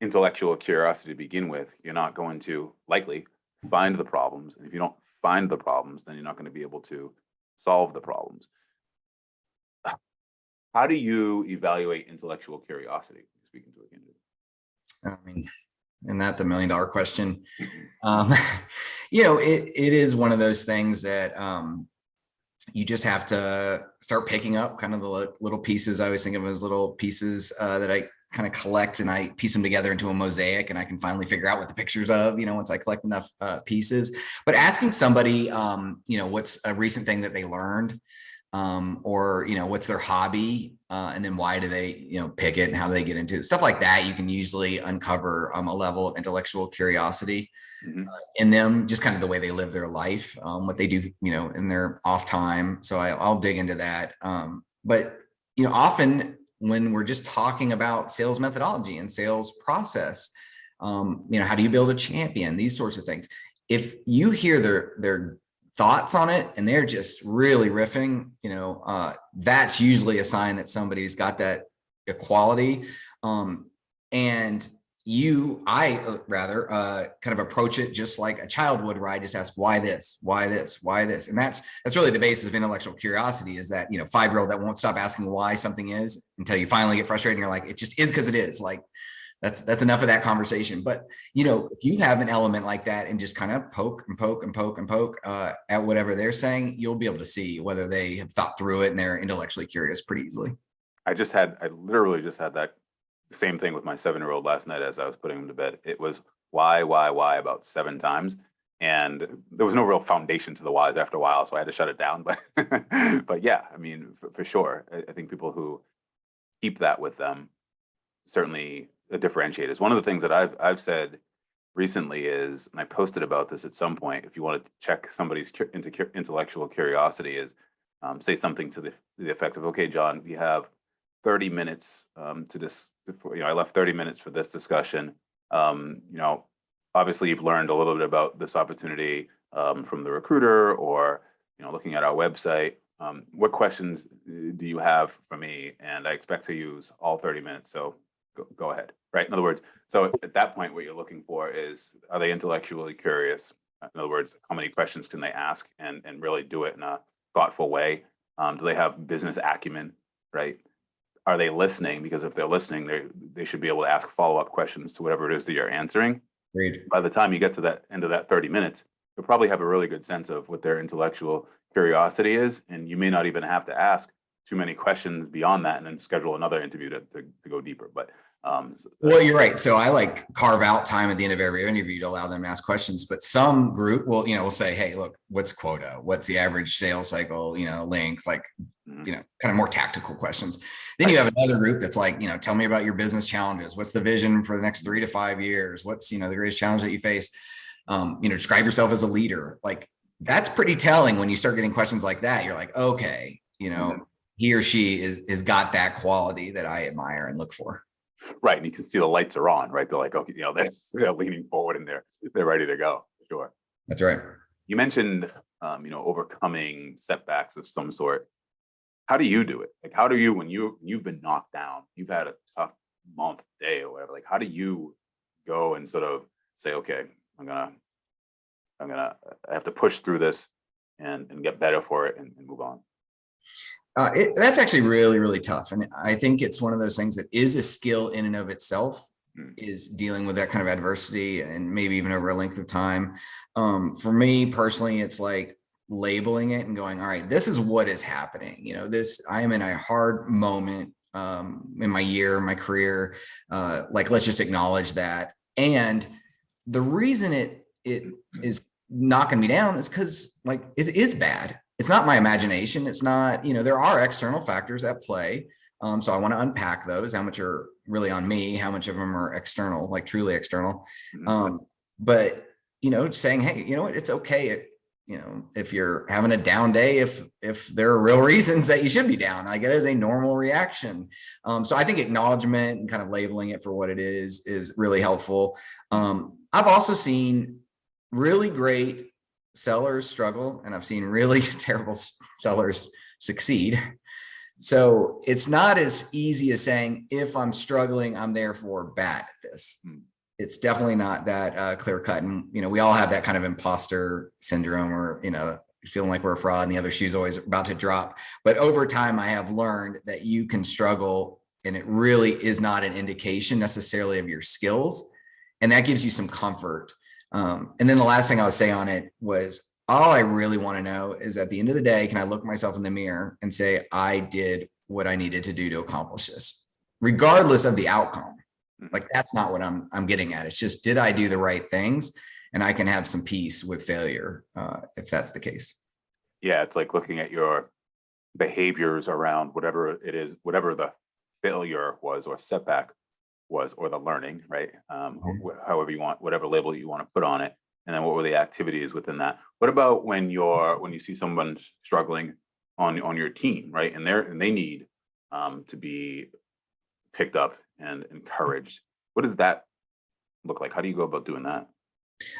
intellectual curiosity to begin with, you're not going to likely find the problems, and if you don't find the problems, then you're not going to be able to solve the problems. How do you evaluate intellectual curiosity? Speaking to a candidate. I mean, isn't that the $1 million question? Um, it is one of those things that you just have to start picking up kind of the little pieces. I always think of them as little pieces that I kind of collect and I piece them together into a mosaic and I can finally figure out what the pictures of, once I collect enough pieces. But asking somebody, what's a recent thing that they learned, or what's their hobby, and then why do they pick it and how do they get into it, stuff like that, you can usually uncover a level of intellectual curiosity in them, just kind of the way they live their life, what they do in their off time. So I'll dig into that, but often when we're just talking about sales methodology and sales process, how do you build a champion, these sorts of things, if you hear their thoughts on it and they're just really riffing, that's usually a sign that somebody's got that equality. And I rather kind of approach it just like a child would, where I just ask, why this, why this, why this? And that's really the basis of intellectual curiosity, is that, 5-year-old that won't stop asking why something is until you finally get frustrated and you're like, it just is because it is. Like, that's enough of that conversation. But if you have an element like that and just kind of poke at whatever they're saying, you'll be able to see whether they have thought through it and they're intellectually curious pretty easily. I literally just had that same thing with my 7-year-old last night as I was putting him to bed. It was why about 7 times. And there was no real foundation to the whys after a while, so I had to shut it down. But but yeah, I mean, for sure. I think people who keep that with them certainly differentiators. One of the things that I've said recently is, and I posted about this at some point, if you want to check somebody's intellectual curiosity, is say something to the effect of, okay, John, we have 30 minutes to this. I left 30 minutes for this discussion. Obviously you've learned a little bit about this opportunity from the recruiter, or looking at our website. What questions do you have for me? And I expect to use all 30 minutes. So go ahead. Right. In other words, so at that point, what you're looking for is, are they intellectually curious? In other words, how many questions can they ask and really do it in a thoughtful way? Do they have business acumen? Right. Are they listening? Because if they're listening, they should be able to ask follow-up questions to whatever it is that you're answering. Great. By the time you get to that end of that 30 minutes, you'll probably have a really good sense of what their intellectual curiosity is. And you may not even have to ask too many questions beyond that and then schedule another interview to go deeper. But well, you're right. So I carve out time at the end of every interview to allow them to ask questions. But some group will say, hey, look, what's quota? What's the average sales cycle, length, kind of more tactical questions. Then you have another group that's like, tell me about your business challenges. What's the vision for the next 3 to 5 years? What's, the greatest challenge that you face? Describe yourself as a leader. Like, that's pretty telling when you start getting questions like that. You're like, okay, he or she is got that quality that I admire and look for. Right. And you can see the lights are on, right? They're like, okay, they're leaning forward and they're ready to go. Sure. That's right. You mentioned, overcoming setbacks of some sort. How do you do it? Like, how do you, when you've been knocked down, you've had a tough month, day or whatever, like, how do you go and sort of say, okay, I have to push through this and get better for it and move on? That's actually really, really tough. And I think it's one of those things that is a skill in and of itself, Mm. is dealing with that kind of adversity and maybe even over a length of time. For me personally, it's like labeling it and going, all right, this is what is happening. I am in a hard moment in my year, my career. Like, let's just acknowledge that. And the reason it is knocking me down is because like it is bad. It's not my imagination. It's not, there are external factors at play. So I want to unpack those, how much are really on me, how much of them are external, like truly external. But, saying, hey, you know what, it's okay. If you're having a down day, if there are real reasons that you should be down, like it is a normal reaction. So I think acknowledgement and kind of labeling it for what it is really helpful. I've also seen really great sellers struggle, and I've seen really terrible sellers succeed. So it's not as easy as saying, if I'm struggling, I'm therefore bad at this. It's definitely not that clear cut. And, we all have that kind of imposter syndrome, or, feeling like we're a fraud and the other shoe's always about to drop. But over time, I have learned that you can struggle and it really is not an indication necessarily of your skills. And that gives you some comfort. And then the last thing I would say on it was, all I really want to know is, at the end of the day, can I look myself in the mirror and say, I did what I needed to do to accomplish this, regardless of the outcome? Like, that's not what I'm getting at. It's just, did I do the right things? And I can have some peace with failure if that's the case. Yeah, it's like looking at your behaviors around whatever it is, whatever the failure was or setback was, or the learning, right? However you want, whatever label you want to put on it. And then what were the activities within that? What about when you see someone struggling on your team, right? And they need to be picked up and encouraged. What does that look like? How do you go about doing that?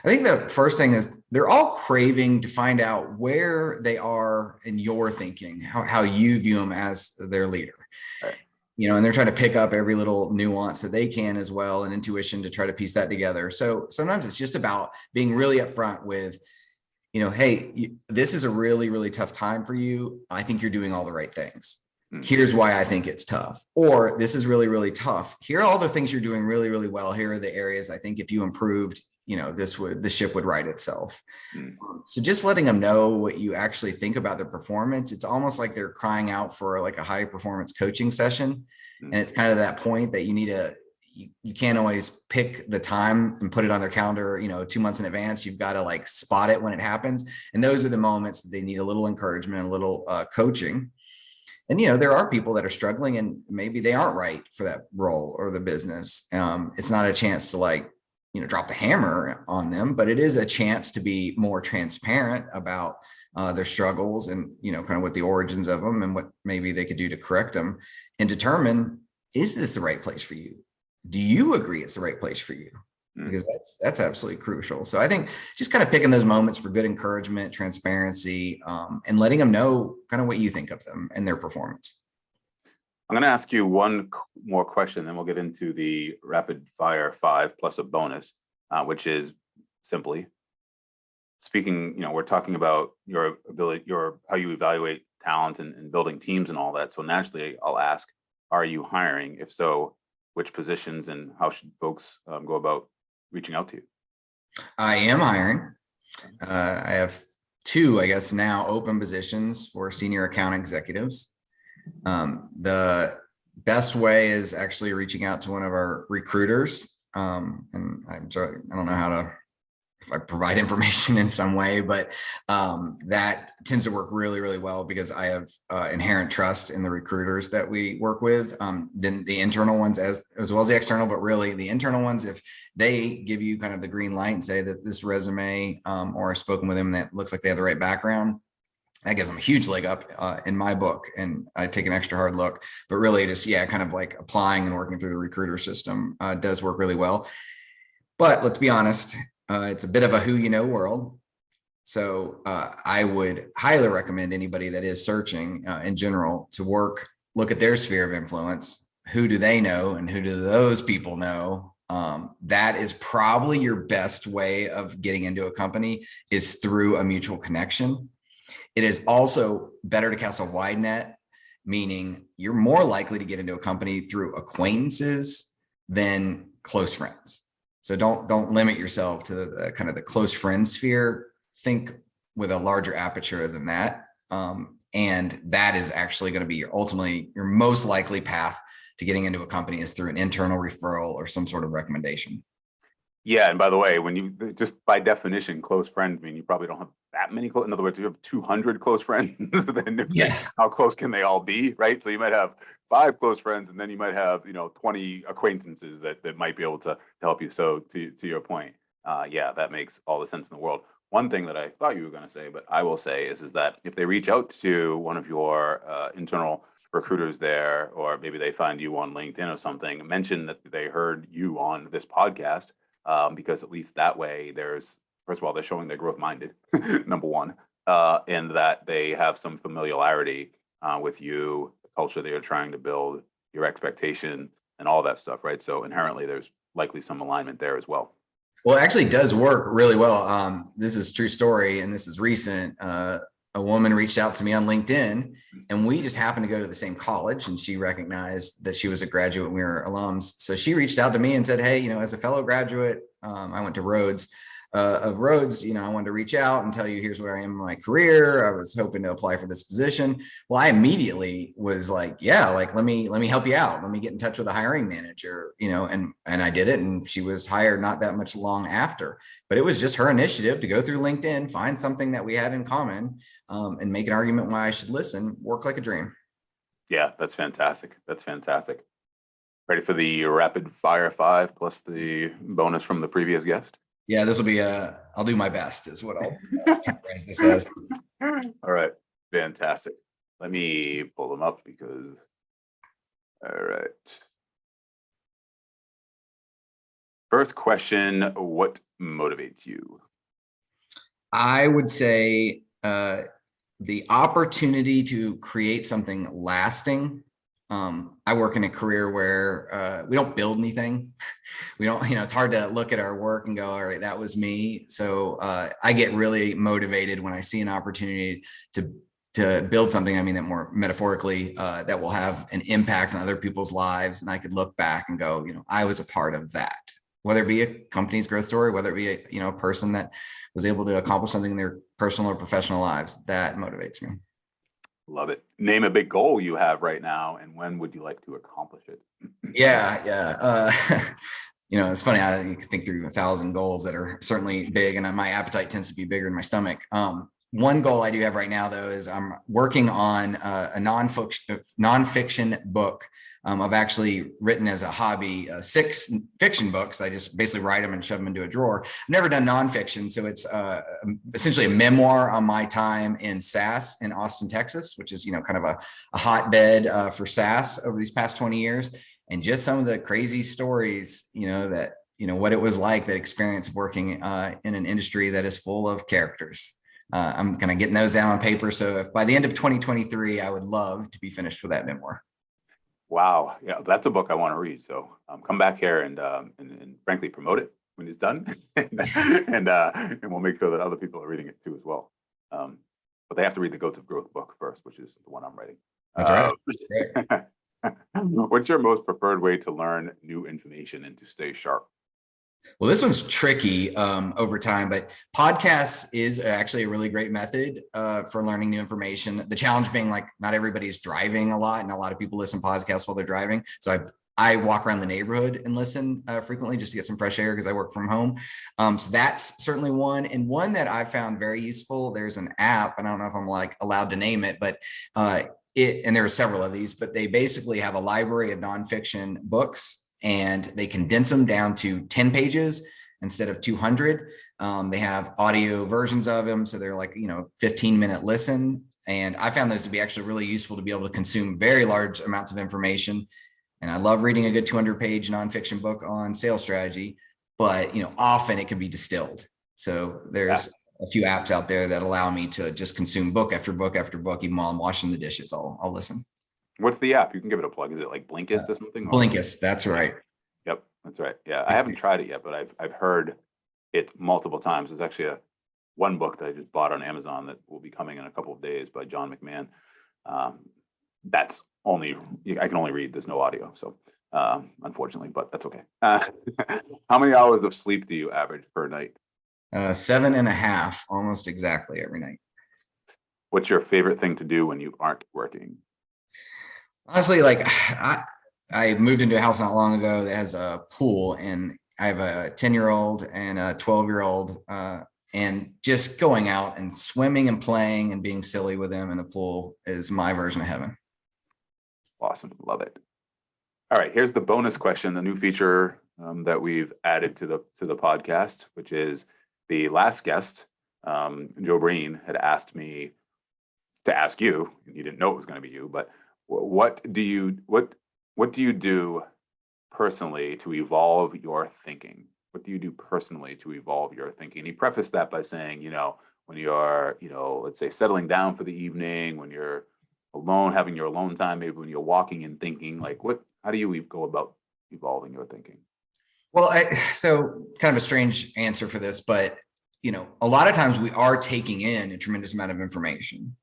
I think the first thing is, they're all craving to find out where they are in your thinking, how you view them as their leader. Right. And they're trying to pick up every little nuance that they can as well, and intuition to try to piece that together. So sometimes it's just about being really upfront with, hey, this is a really, really tough time for you. I think you're doing all the right things. Here's why I think it's tough. Or, this is really, really tough. Here are all the things you're doing really, really well. Here are the areas I think if you improved, the ship would right itself. So just letting them know what you actually think about their performance. It's almost like they're crying out for like a high performance coaching session. And it's kind of that point that you can't always pick the time and put it on their calendar, 2 months in advance. You've got to like spot it when it happens. And those are the moments that they need a little encouragement, a little coaching. And, there are people that are struggling and maybe they aren't right for that role or the business. It's not a chance to drop the hammer on them, but it is a chance to be more transparent about their struggles and, kind of what the origins of them and what maybe they could do to correct them, and determine, is this the right place for you? Do you agree it's the right place for you? Because that's absolutely crucial. So I think just kind of picking those moments for good encouragement, transparency, and letting them know kind of what you think of them and their performance. I'm going to ask you one more question, then we'll get into the rapid fire 5 plus a bonus, which is simply speaking, we're talking about your ability, how you evaluate talent and building teams and all that. So naturally, I'll ask, are you hiring? If so, which positions, and how should folks go about reaching out to you? I am hiring. I have 2, I guess now, open positions for senior account executives. The best way is actually reaching out to one of our recruiters. And I'm sorry, I don't know if I provide information in some way, but that tends to work really, really well because I have inherent trust in the recruiters that we work with. Then the internal ones as well as the external, but really the internal ones, if they give you kind of the green light and say that this resume or I've spoken with them that looks like they have the right background, that gives them a huge leg up in my book. And I take an extra hard look, but really just, kind of like applying and working through the recruiter system does work really well. But let's be honest, it's a bit of a who you know world. So I would highly recommend anybody that is searching in general to look at their sphere of influence. Who do they know and who do those people know? That is probably your best way of getting into a company, is through a mutual connection. It is also better to cast a wide net meaning you're more likely to get into a company through acquaintances than close friends. So don't limit yourself to the kind of the close friend sphere. Think with a larger aperture than that. And that is actually going to be ultimately your most likely path to getting into a company is through an internal referral or some sort of recommendation. Yeah, and by the way, when you just by definition, close friends mean you probably don't have that many close. In other words, you have 200 close friends, then Yeah. how close can they all be, right? So you might have 5 close friends, and then you might have 20 acquaintances that might be able to help you. So to your point, yeah, that makes all the sense in the world. One thing that I thought you were going to say, but I will say is that if they reach out to one of your internal recruiters there, or maybe they find you on LinkedIn or something, mention that they heard you on this podcast, because at least that way first of all, they're showing they're growth minded, number one, and that they have some familiarity with you, the culture that you're trying to build, your expectation, and all that stuff, right? So inherently, there's likely some alignment there as well. Well, it actually does work really well. This is a true story, and this is recent. A woman reached out to me on LinkedIn, and we just happened to go to the same college, and she recognized that she was a graduate and we were alums. So she reached out to me and said, hey, as a fellow graduate, I went to Rhodes. Of Rhodes, I wanted to reach out and tell you, here's where I am in my career. I was hoping to apply for this position. Well, I immediately was like, yeah, like, let me help you out. Let me get in touch with a hiring manager, and I did it. And she was hired not that much long after, but it was just her initiative to go through LinkedIn, find something that we had in common, and make an argument why I should listen. Work like a dream. Yeah, that's fantastic. That's fantastic. Ready for the rapid fire 5 plus the bonus from the previous guest? Yeah, this will be I'll do my best is what I'll categorize this as. All right, fantastic. Let me pull them up because, all right. First question, what motivates you? I would say the opportunity to create something lasting. I work in a career where we don't build anything. We don't, it's hard to look at our work and go, all right, that was me. So I get really motivated when I see an opportunity to build something. I mean, that more metaphorically, that will have an impact on other people's lives. And I could look back and go, I was a part of that, whether it be a company's growth story, whether it be a person that was able to accomplish something in their personal or professional lives. That motivates me. Love it. Name a big goal you have right now, and when would you like to accomplish it? Yeah. It's funny. I think through 1,000 goals that are certainly big, and my appetite tends to be bigger in my stomach. One goal I do have right now, though, is I'm working on a nonfiction book. I've actually written as a hobby 6 fiction books. I just basically write them and shove them into a drawer. I've never done nonfiction, so it's essentially a memoir on my time in SaaS in Austin, Texas, which is kind of a hotbed for SaaS over these past 20 years, and just some of the crazy stories, that what it was like, that experience working in an industry that is full of characters. I'm kind of getting those down on paper. So if by the end of 2023, I would love to be finished with that memoir. Wow, yeah, that's a book I want to read. So come back here and frankly promote it when it's done, and we'll make sure that other people are reading it too as well. But they have to read the Goats of Growth book first, which is the one I'm writing. That's right. What's your most preferred way to learn new information and to stay sharp? Well, this one's tricky over time, but podcasts is actually a really great method for learning new information. The challenge being like not everybody's driving a lot, and a lot of people listen to podcasts while they're driving. So I walk around the neighborhood and listen frequently just to get some fresh air because I work from home. So that's certainly one. And one that I've found very useful, there's an app, and I don't know if I'm allowed to name it, but and there are several of these, but they basically have a library of nonfiction books, and they condense them down to 10 pages instead of 200. They have audio versions of them, so they're 15-minute listen. And I found those to be actually really useful to be able to consume very large amounts of information. And I love reading a good 200-page nonfiction book on sales strategy, but often it can be distilled. So there's a few apps out there that allow me to just consume book after book after book, even while I'm washing the dishes. I'll listen. What's the app? You can give it a plug. Is it like Blinkist or something? Blinkist, that's right. Yep, that's right. Yeah, I haven't tried it yet, but I've heard it multiple times. There's actually one book that I just bought on Amazon that will be coming in a couple of days by John McMahon. That's only, I can only read, there's no audio. So unfortunately, but that's okay. How many hours of sleep do you average per night? 7.5, almost exactly every night. What's your favorite thing to do when you aren't working? Honestly, like I moved into a house not long ago that has a pool, and I have a 10-year-old and a 12-year-old, and just going out and swimming and playing and being silly with them in the pool is my version of heaven. Awesome. Love it. All right, here's the bonus question, the new feature that we've added to the podcast, which is the last guest, Joe Breen, had asked me to ask you, and you didn't know it was going to be you, but what do you do personally to evolve your thinking? What do you do personally to evolve your thinking? He prefaced that by saying, when you're, let's say settling down for the evening, when you're alone, having your alone time, maybe when you're walking and thinking, like how do you go about evolving your thinking? Well, so kind of a strange answer for this, but a lot of times we are taking in a tremendous amount of information,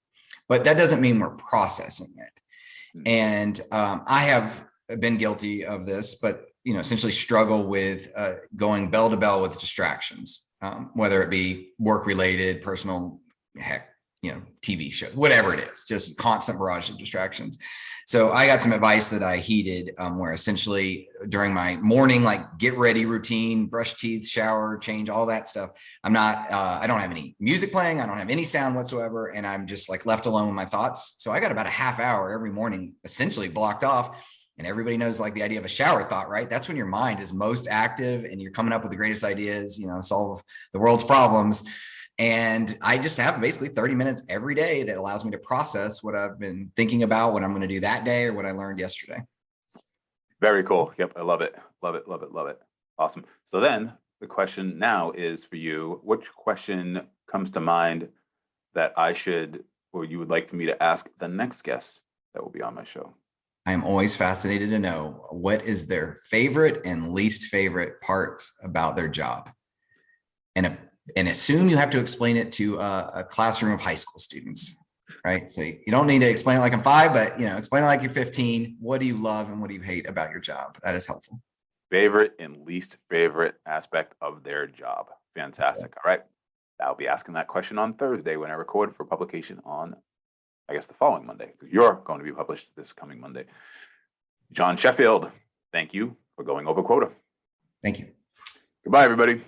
but that doesn't mean we're processing it. And I have been guilty of this, but essentially struggle with going bell to bell with distractions, whether it be work related, personal, heck, TV show, whatever it is, just constant barrage of distractions. So I got some advice that I heeded, where essentially during my morning, like get ready routine, brush teeth, shower, change, all that stuff. I don't have any music playing. I don't have any sound whatsoever. And I'm just like left alone with my thoughts. So I got about a half hour every morning, essentially blocked off. And everybody knows like the idea of a shower thought, right? That's when your mind is most active and you're coming up with the greatest ideas, solve the world's problems. And I just have basically 30 minutes every day that allows me to process what I've been thinking about, what I'm going to do that day, or what I learned yesterday. Very cool. Yep. I love it. Love it. Love it. Love it. Awesome. So then the question now is for you, which question comes to mind that I should, or you would like for me to ask the next guest that will be on my show? I'm always fascinated to know what is their favorite and least favorite parts about their job. And assume you have to explain it to a classroom of high school students, right? So you don't need to explain it like I'm 5, but explain it like you're 15. What do you love and what do you hate about your job? That is helpful. Favorite and least favorite aspect of their job. Fantastic. Okay. All right. I'll be asking that question on Thursday when I record for publication on, I guess, the following Monday, because you're going to be published this coming Monday. John Sheffield, thank you for going over quota. Thank you. Goodbye, everybody.